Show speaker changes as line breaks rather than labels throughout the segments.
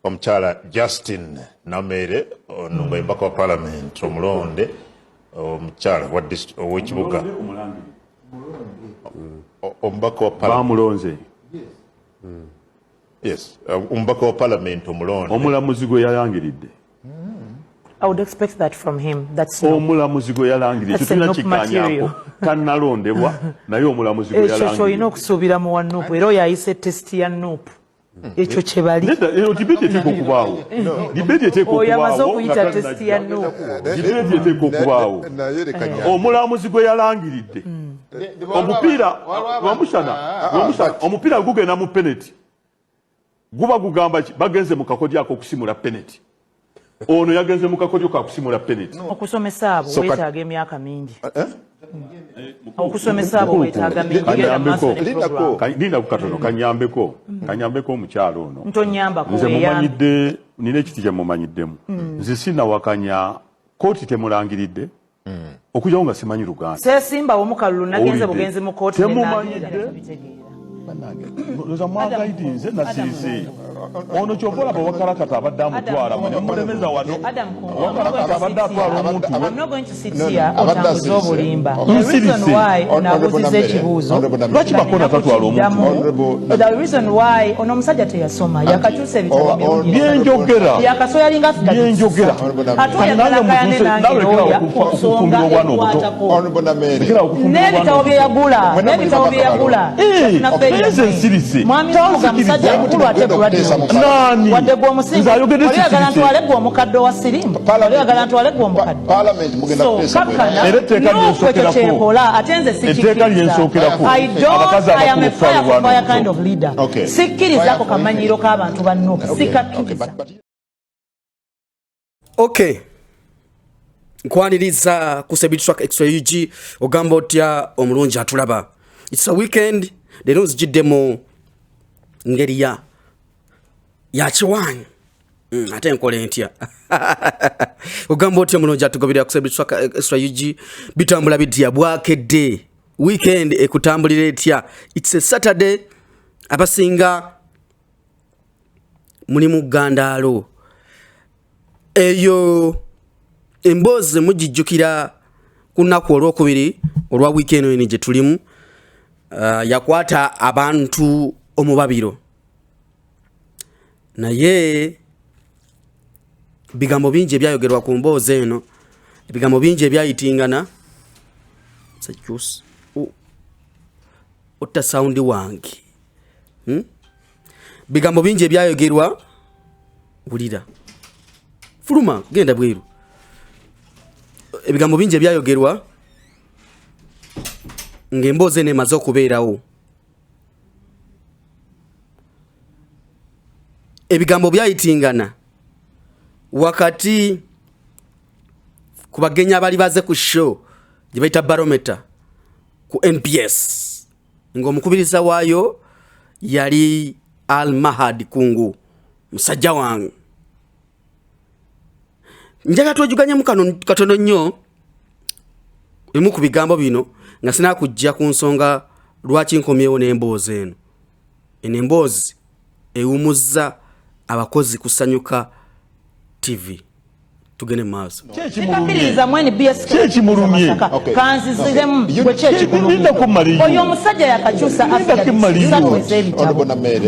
omukyala Justin Namere ono mbaka wa Parliament omulonde omukyala ow'ekibuga ombaka wa
Parliament
yes ombaka wa Parliament omulonde
omulamuzi gwe yalangiridde.
I would expect that from him. That's
omulamuzi gwe yalangiridde tulina kikanyaako kannalondebwa naye omulamuzi gwe yalangiridde
ekyo olina okusuubira mu wanuupu era oyo ayise tesiti ya nuupu ekyo kye bali
dibeti eteeka okubaawo dibeti eteeka
oyo amaze okuyita tesiti ya nuupu
dibeti eteeka okubaawo omulamuzi gwe yalangiridde omupiira omupiira gugenda mu penalty guba gugamba bagenze mu kakodyo ako okusimula penalty ono yagenze mu kakodyo ka kusimula penalty
okusomesa abo weetaaga emyaka mingi okusomesa abo weetaaga mingi
linda kukatono kanyambeko omukyalo ono
ntonyambako
nze mumanyidde nina ekiti kye mumanyiddemu nze sinawakanya kooti temulangiridde okujjawo nga simanyi Luganda
seesimba omukalulu nagenze bugenzi mu kooti
Loza mwagaidi nze nasirisi ono kyovola bawakalakata abadde amutwala mulemeza wano wakalakata abadde atwala omuntu
I'm not going to sit here otambuze obulimba the reason why onabuziza ekibuuzo
lwaki bakona tatwala omuntu
the reason why ono omusajja teyasoma yakakyusa ebitabo
byenjogera
yakasoyalinga
byenjogera
atuyagalakayane nange oya kusonga ekwatako n'ebitabo bye yagula mwami omuga musajja mukulu ate wadde gwe omusinga oyagala ntwale gwe omukadde wa sirimu oyagala ntwale gwe omukadde kakkana nuufu ekyo kyekola ate nze sikkiriza I am a fire kind of leader sikkirizako kamanyiro k'abantu ba nuufu sikakkiriza
okay nkwaniriza ku Editorial extra UG ogamba otya omulungi atulaba it's a weekend leero nzigiddemu ngeri ya kiwanyi ate nkole ntya ogamba otya omulungi atugobera ku Editorial extra UG bitambula bidya bwakedde weekend ekutambulira etya it's a Saturday abasinga muli mu ggandaalo eyo emboozi mugijjukira ku nnaku olwokubiri olwa weekend eno gye tulimu yakwata abantu omubabiro naye bigambo bingi ebyayogerwa ku mboozi eno ebigambo bingi ebyayitingana sakyus otta soundi wange bigambo bingi ebyayogerwa bulira fuluma genda bweru ebigambo bingi ebyayogerwa ng'emboozi eno emaze okubeerawo ebigambo byayitingana wakati ku bagenyi abali baze ku show gye bayita Barometer ku NPS ng'omukubiriza waayo yali Al-Mahad Kungu musajja wange njaga twojuganyemu katono nnyo emu ku bigambo bino nga sina kujja ku nsonga lwaki nkomyewo n'emboozi eno emboozi ewumuza abakozi kusanyuka TV tugene maaso
kyekimulumye mweni BS
kyekimulumye
kanziziremu gwe kyekimulumye oyo omusajja yakakyusa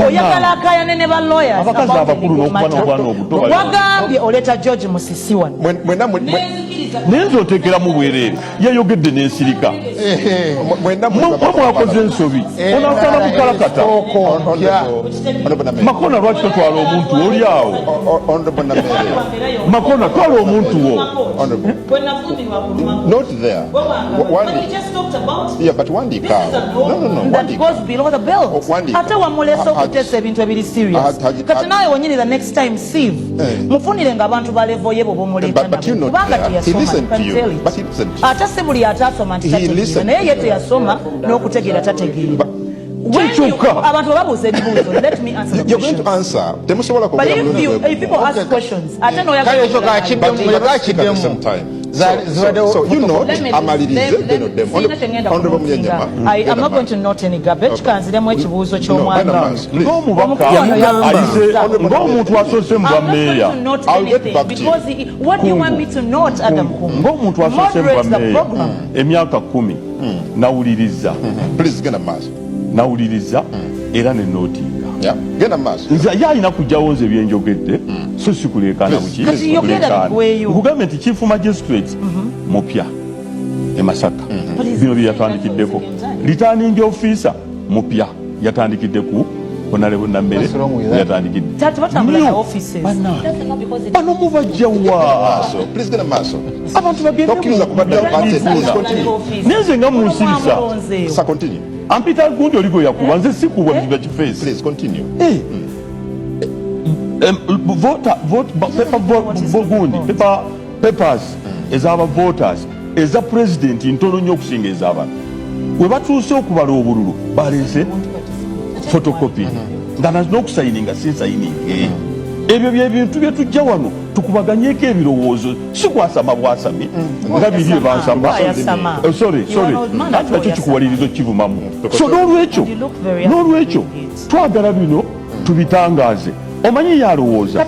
oyagala akayane ne ba lawyers
abakazi abakulu n'okubana obwana obuto
wagambye oleta George Musisiwa
nenzo oteekera mu bwereere yayogedde n'ensirika mwakoze ensobi onaasala mukalakata makona lwaki totwala omuntu oli awo makona twala omuntu wo
not there yeah but one day
that goes below the belt ate wamulesa okutesa ebintu ebiri serious kati nawe wonyini the next time sieve mufunire nga abantu ba level yebo bomuleta kubanga teyasoma ate si buli atasoma nti tategeera naye ye teyasoma n'okutegeera tategeera abantu babuuza ebibuuzo, let me answer the
You're going to
question.
answer. Temusobola
But if people ask questions, ate n'oyagala
So you note amalirize then them. Honorable Mulyanyama.
I am not going to note any garbage. Kanziremu ekibuuzo ky'omwana.
ng'omuntu asoose mu bammeeya
Because what do you want me to note, Adam Kungu?
ng'omuntu asoose mu bammeeya emyaka 10 nawuliriza
Please get a mass.
nawuliriza era ne nootinga
Yeah. Get a mass.
nze ye alina kujjawo nze byenjogedde so sikuleekaana
Kati yogera bigweyo.
nkugambye nti chief magistrate mupya e Masaka bino bye yatandikiddeko returning officer mupya yatandikidde ku Honorable Namere yatandikidde
Tatu batambula na offices.
bano mubajjawa
So please get a mass.
abantu bagende
Tokkiriza kubaddayo ate. Please continue.
nenze nga munsirisa
Sir, continue.
ampita gundi oliko yakuba nze sikubwa biba kifeesi
Please continue.
papers ez'aba voters eza president ntono nnyo okusinga ez'abantu we batuuse okubala obululu baleese photocopy nga n'okusayininga sinsayininge ebyo byebintu bye tujja wano tukubaganyeko ebirowoozo si kwasama bwasami nga biri ebansama ati nakyo kikuwalirizo kivumamu so n'olwekyo twagala bino tubitangaaze omanyi yalowooza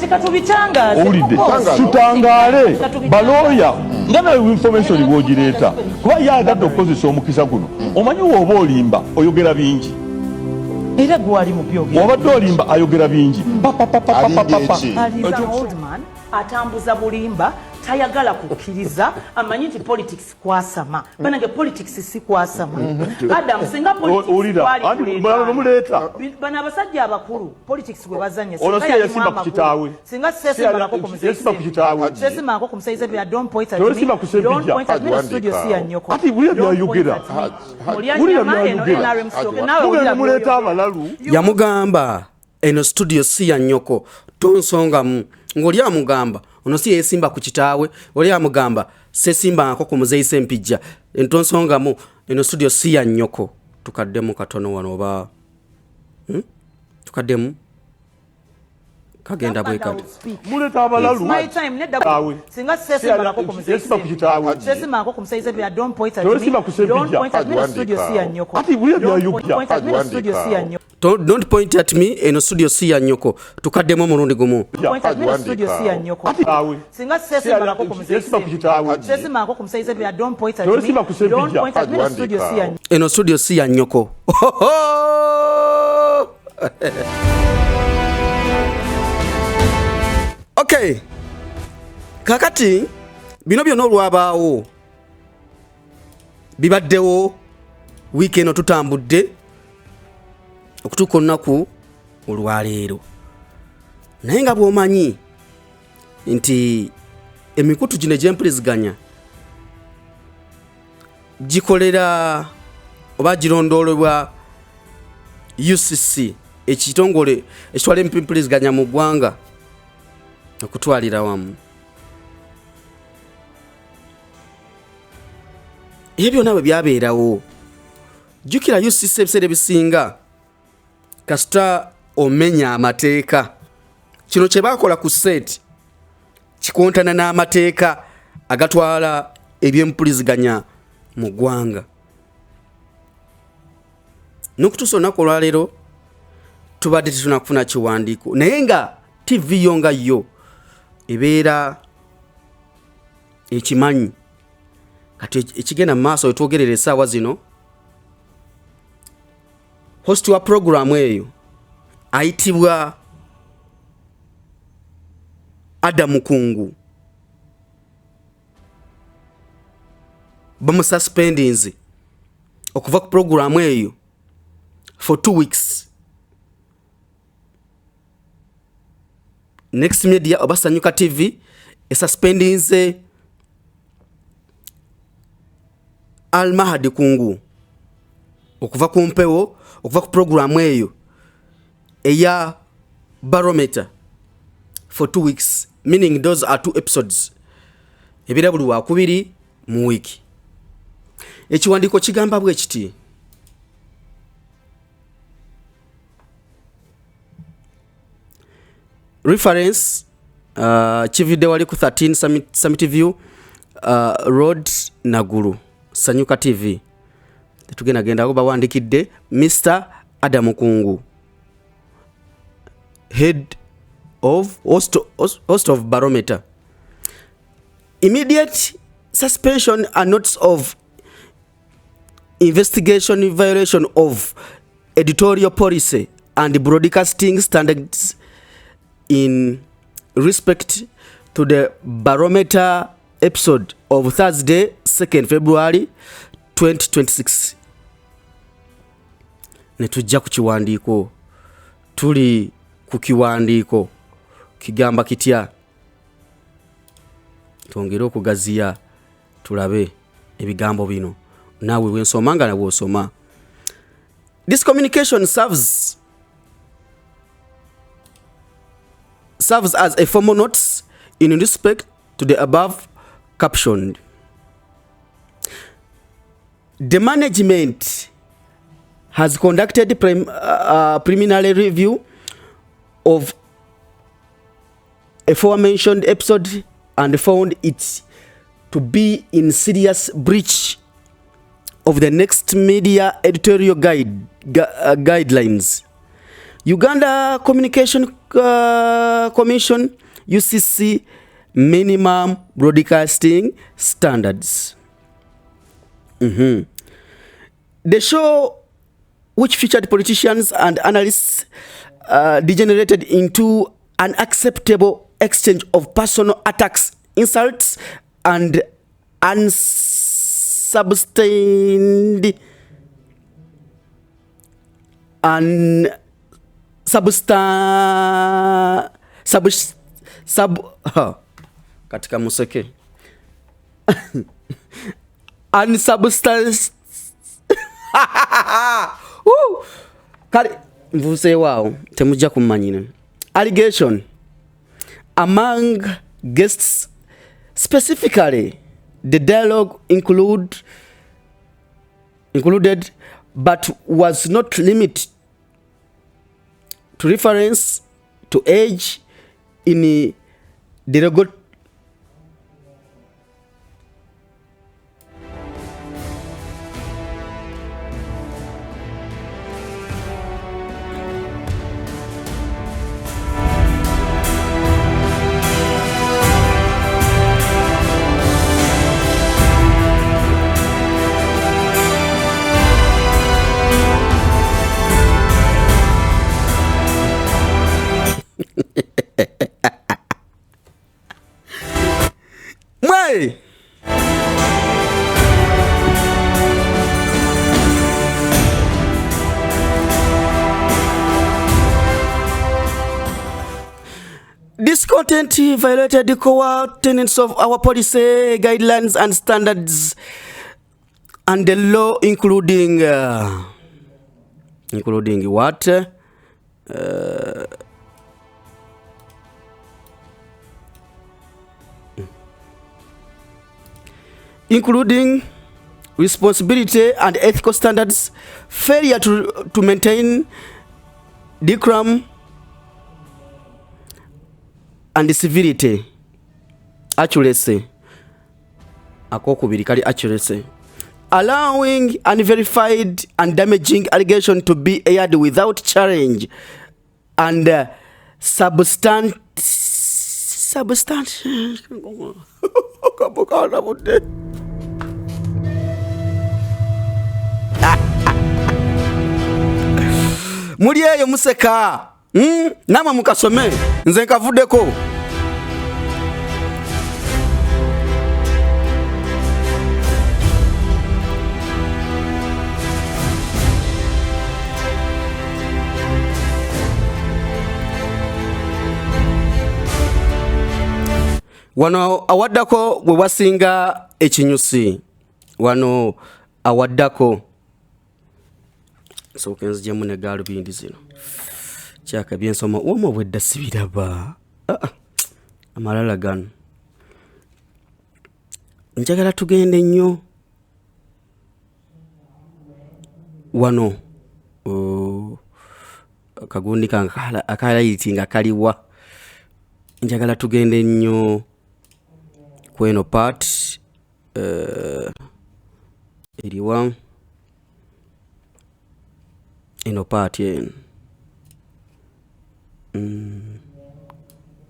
owulidde tutangaale balooya nga nawe information bwogireeta kuba yagadde okukozesa omukisa guno omanyi wooba olimba oyogera bingi
Era gwali mu byogera.
wabadde olimba ayogera bingi
atambuza bulimba tayagala kukkiriza amanyi nti politics kwasama banange politics si kwasama Adam singa
muleeta
bana abasajja abakulu politics bwe bazanya
ono si yesimba ku kitaawe
singa sesimbalako ku
yesimba ku kitaawe
sesimbalako ku musaize bya don't point at
Tewesimba
me
ku sebijja.
don't point at me no studio si ya nyoko
ati buli byayogera mugenda muleeta abalalu
yamugamba eno studio si ya nnyoko tonsongamu ng'oli amugamba ono si yesimba ku kitaawe oli amugamba sesimbangako ku muzeeyi sempijja entonsongamu eno studio si ya nnyoko tukaddemu katono wano oba tukaddemu kagenda bwe kati
muleeta abalalu
singa sesimbalako ku
yesimba ku kitaawe
sesimbalako ku musaize bya don't point at
Tewesimba
me
ku sebijja.
don't point at me no studio si ya nyoko
ati buli
don't
byayogera
point at me no studio si ya nyoko
don't point at me eno studio si ya nnyoko tukaddemu omulundi gumu
point at me no studio si ya nyoko singa sesimbalako ku
yesimba ku kitaawe
sesimbalako ku musaize bya don't point at me
Tewesimba ku sebijja.
don't point at me no studio si ya nyoko
eno studio si ya nnyoko okay kakati bino byonna olwabaawo bibaddewo wiiki eno tutambudde okutuuka olunaku olwaleero naye nga bw'omanyi nti emikutu gino egy'empuliziganya gikolera oba girondoolebwa UCC ekitongole ekitwala empuliziganya mu ggwanga okutwalira wamu ebyo byonna bwe byabeerawo jjukira UCC ebiseera ebisinga kasita omenya amateeka kino kye baakola ku sseeti kikontana n'amateeka agatwala ebyempuliziganya mu ggwanga n'okutuusa olunaku olwaleero tubadde tetunakufuna kiwandiiko naye nga TV yo nga yo ebeera ekimanyi kati ekigenda mu maaso wetwogerera essaawa zino host wa programu eyo ayitibwa Adam Kungu bamususpendinze okuva ku programu eyo for 2 weeks Next Media oba Sanyuka TV esuspendinze Almahadi Kungu okuva ku mpewo okuva ku programu eyo eya Barometer for 2 weeks, meaning those are 2 episodes ebira buli wakubiri mu wiki. Ekiwandiiko kigamba bwe kiti reference chivide wali ku 13 Summit View Road Naguru Sanyuka TV tugenda genda ko bawandikidde Mr. Adam Kungu, head of host of Barometer. Immediate suspension and notice of investigation in violation of editorial policy and broadcasting standards in respect to the Barometer episode of Thursday 2nd February 2026. Netujja ku kiwandiiko, tuli ku kiwandiiko kigamba kitya, twongere okugaziya tulabe ebigambo bino naawe wensoma nga nawe osoma. This communication serves as a formal notice in respect to the above captioned. The management has conducted preliminary review of aforementioned episode and found it to be in serious breach of the next media editorial guidelines. Uganda Communication Commission UCC minimum broadcasting standards. The show, which featured politicians and analysts, degenerated into an unacceptable exchange of personal attacks, insults, and katika museke unsubstance kali mvuse wao temujja kumanyina allegation among guests, specifically the dialogue included but was not limited to reference to age in derogatory This content violated the core tenets of our policy, guidelines, and standards, and the law, including what? Including responsibility and ethical standards, failure to maintain decorum and civility, accuracy, accuracy, allowing unverified and damaging allegation to be aired without challenge, and muri eyo museka nama mukasome nze nkavuddeko. Wano awaddako bwe wasinga ekinyusi, wano awaddako so kenzijemu ne galubindi zino kyaka byensoma womo bwedda sibiraba amalala gano njagala tugende nnyo wano kagundi akalayitinga kaliwa njagala tugende nnyo kweno part eriwa eno part eno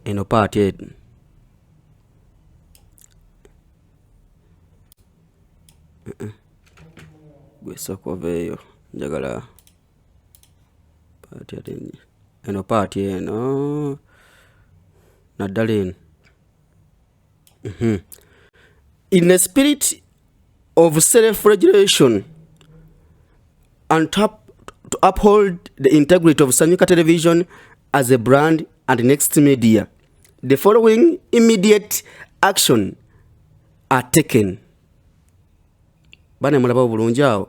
eno part eno gwesooka oveeyo njagala part eno part eno naddala eno in a spirit of self-regulation and to uphold the integrity of Sanyuka Television as a brand and next media, the following immediate action are taken. Bana mulaba bulungi awo.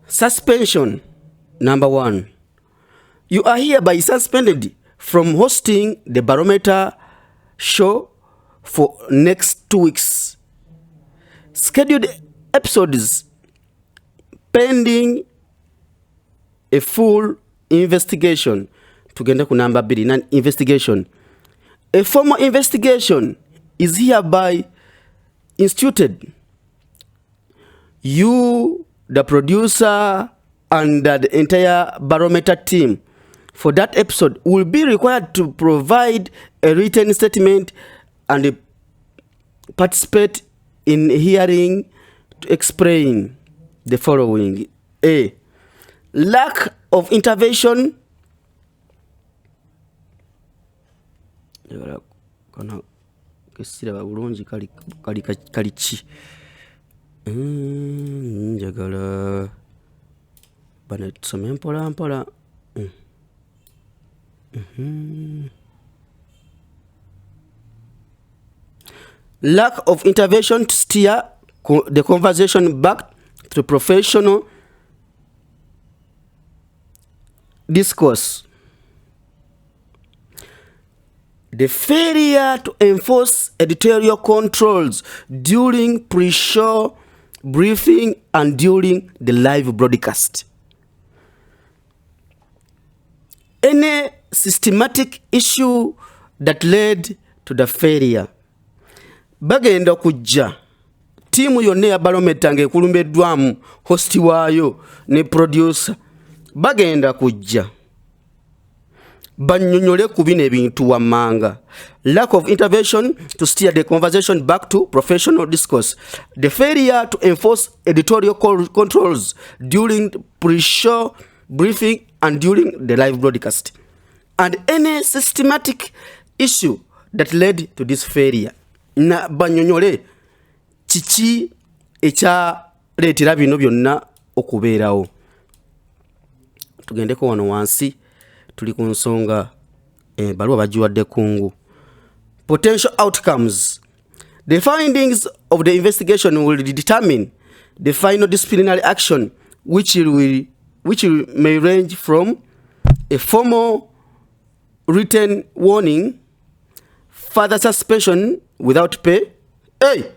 Suspension. Number 1. You are hereby suspended from hosting the Barometer show for next 2 weeks. Scheduled episodes pending a full investigation. Tugenda ku number 2, investigation. A formal investigation is hereby instituted. You, the producer, and the entire Barometer team for that episode will be required to provide a written statement and participate in hearing to explain the following. A. Lack of intervention. Njagala bana tusome mpola mpola. Lack of intervention to steer the conversation back to professional discourse. The failure to enforce editorial controls during pre-show briefing and during the live broadcast. Any systematic issue that led to the failure. Bagenda kujja tiimu yonna ya Barometer ng'ekulumbiddwamu hosti waayo ne producer bagenda kujja bannyonnyole ku bino ebintu wammanga. Lack of intervention to steer the conversation back to professional discourse. The failure to enforce editorial controls during pre-show briefing and during the live broadcast. And any systematic issue that led to this failure. Na bannyonnyole kiki ekyaleetera bino byonna okubeerawo. Tugendeko wano wansi tuli ku nsonga baluwa bagiwadde kungu. Potential outcomes. The findings of the investigation will determine the final disciplinary action which may range from a formal written warning, further suspension without pay. Hey!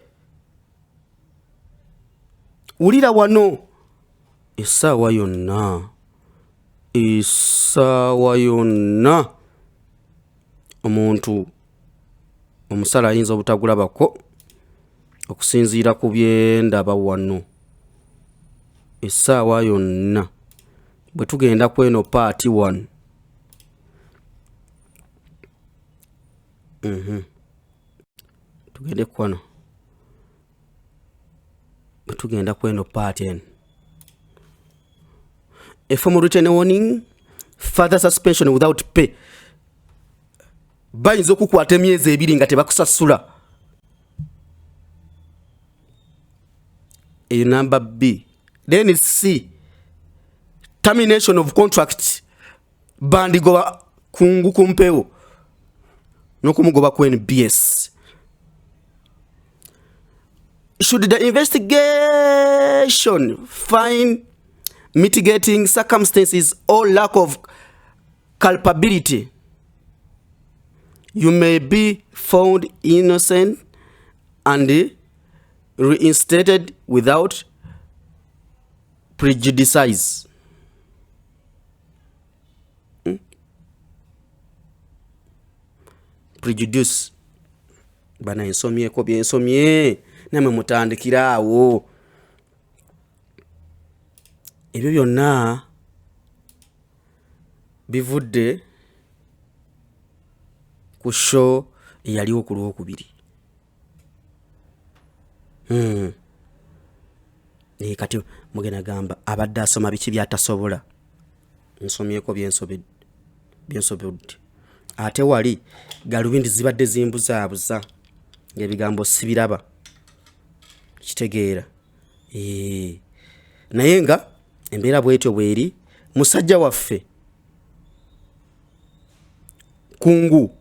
Ulira wano essaawa yonna omuntu omusala ayinza obutagulabako okusinziira ku byendaba wano. Essaawa yonna bwe tugenda ku eno part 1. Tugende kwano bwe tugenda ku eno part 10. A formal written warning, further suspension without pay. Bayinza okukwata emyezi 2 nga tebakusasula. A number B. Then it's C. Termination of contract. Bandigoba kungu kumpewo. Nokumugoba ku NBS. Should the investigation find mitigating circumstances or lack of culpability, you may be found innocent and reinstated without prejudice. prejudice bana ensomyeko byensomye namwe mutandikira awo ebyo byonna bivudde ku show eyaliwo ku Lwokubiri. Kati mugenda gamba abadde asoma biki byatasobola nsomyeko byensobedde ate wali galubindi zibadde zimbuzaabuza ng'ebigambo sibiraba kitegeera naye nga embeera bwetyo bweri. Musajja waffe kungu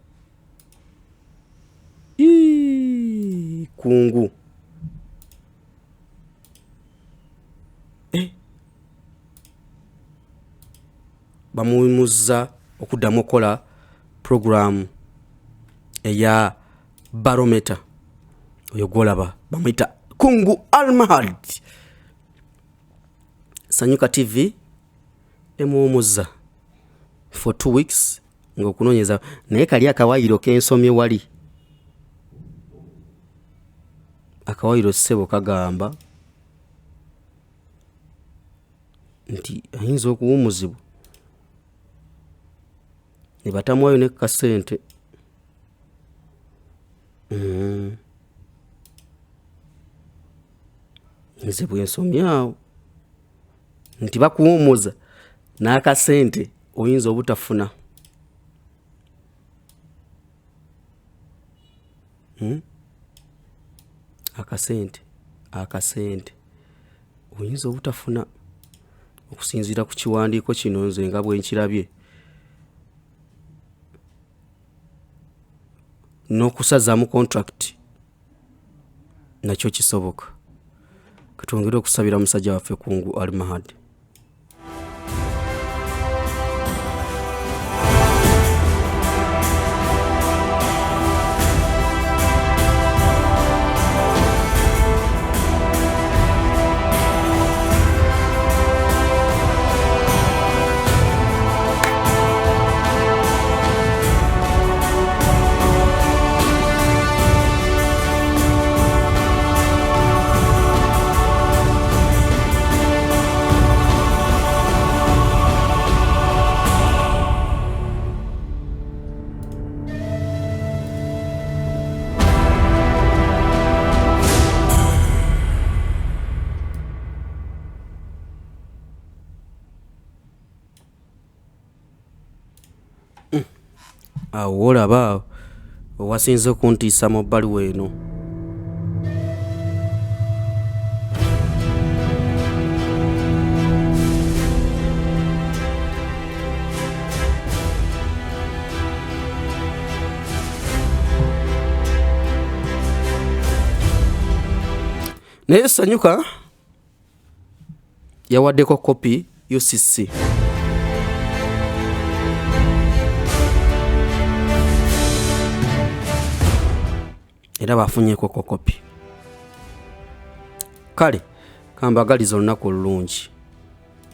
bamuwumuzza okuddamu okukola program eya Barometer. Oyo gwolaba bamuyita Kungu Almahad. Sanyuka TV emuwumuzza for 2 weeks ng'okunoonyeza naye kali akawayiro k'ensomye wali akawayiro ssebo kagamba nti ayinza okuwumuzibwa ne batamwayo ne kasente. Nze bwensomye awo nti bakuwumuza n'akasente oyinza obutafuna. Akasente oyinza obutafuna okusinziira ku kiwandiiko kino nze nga bwe nkirabye. N'okusazaamu contract nakyo kisoboka. Katwongere okusabira musajja waffe Kungu Almahad. Awo olaba owasinze okuntiisa mu bbaluwa eno. Naye Sanyuka yawaddeko kopi UCC. Era bafunyeeko kopi. Kale kambagaliza olunaku olulungi,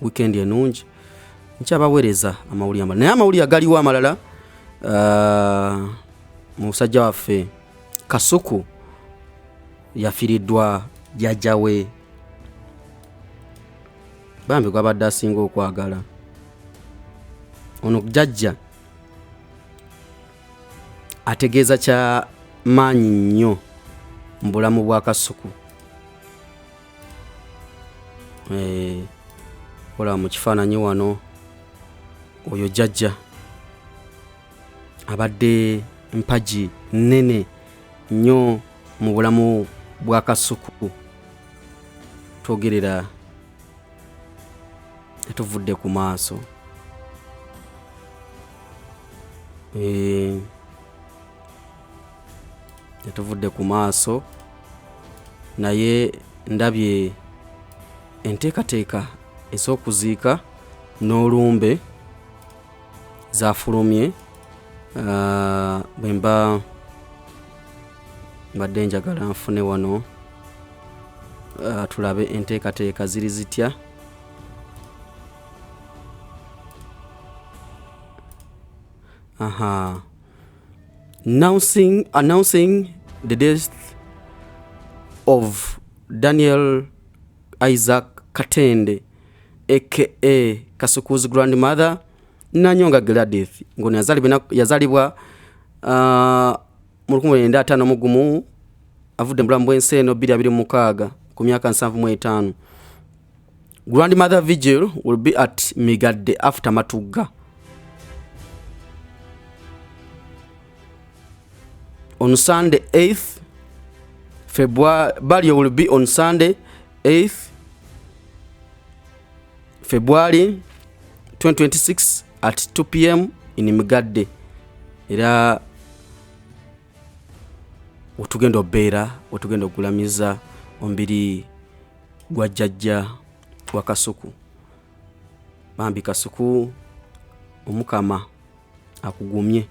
weekend enungi, nkyabaweereza amawulire amalala. Naye amawulire agaliwo amalala, musajja waffe Kasuku yafiiriddwa jjajja we. Bambi gwabadde asinga okwagala. Ono jjajja ategeeza kya maanyi nnyo mu bulamu bwa Kasuku. Kola mu kifaananyi wano oyo jjajja abadde mpagi nnene nnyo mu bulamu bwa Kasuku. Twogerera tetuvudde ku maaso. Tetuvudde ku maaso naye ndabye enteekateeka ez'okuziika n'olumbe zafulumye. Bwe mbadde njagala nfune wano tulabe enteekateeka ziri zitya. announcing the death of Daniel Isaac Katende, aka Kasuku's grandmother, Nanyonga Gladys. Ngono yazalibwa mu 1955 avudde mulambo ensi eno 2026 ku myaka 75. Grandmother vigil will be at Migadde after Matuga on Sunday 8th February. Burial will be on Sunday 8th February 2026 at 2 p.m. in Migadde. Era otugenda obeera otugenda okulamiza ombiri gwa jjajja wa Kasuku. Bambi Kasuku omukama akugumye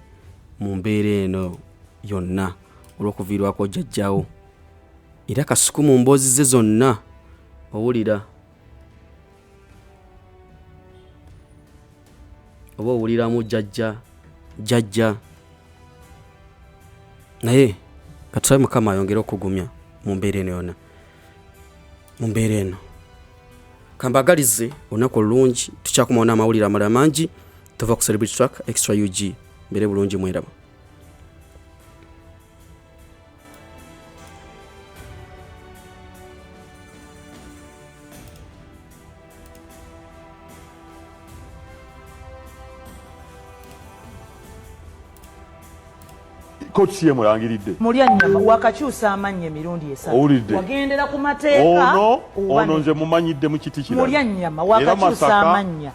mu mbeera eno yonna olw'okuviirwako jjajjawo. Era Kasuku mu mboozi ze zonna owulira oba owuliramu jjajja naye katusabe mukama ayongere okugumya mu mbeera eno yonna. Mu mbeera eno kambagalize olunaku olulungi, tukyakumaona amawulire amalala mangi tuva ku Celebrity Track Extra UG. Mbere bulungi mweraba.
Coach ye mulangiridde
Mulyanyama wakakyusa amanya emirundi esatu. Wagendera ku mateeka
ono nze mumanyidde mu kiti kirala.
Mulyanyama wakakyusa amanya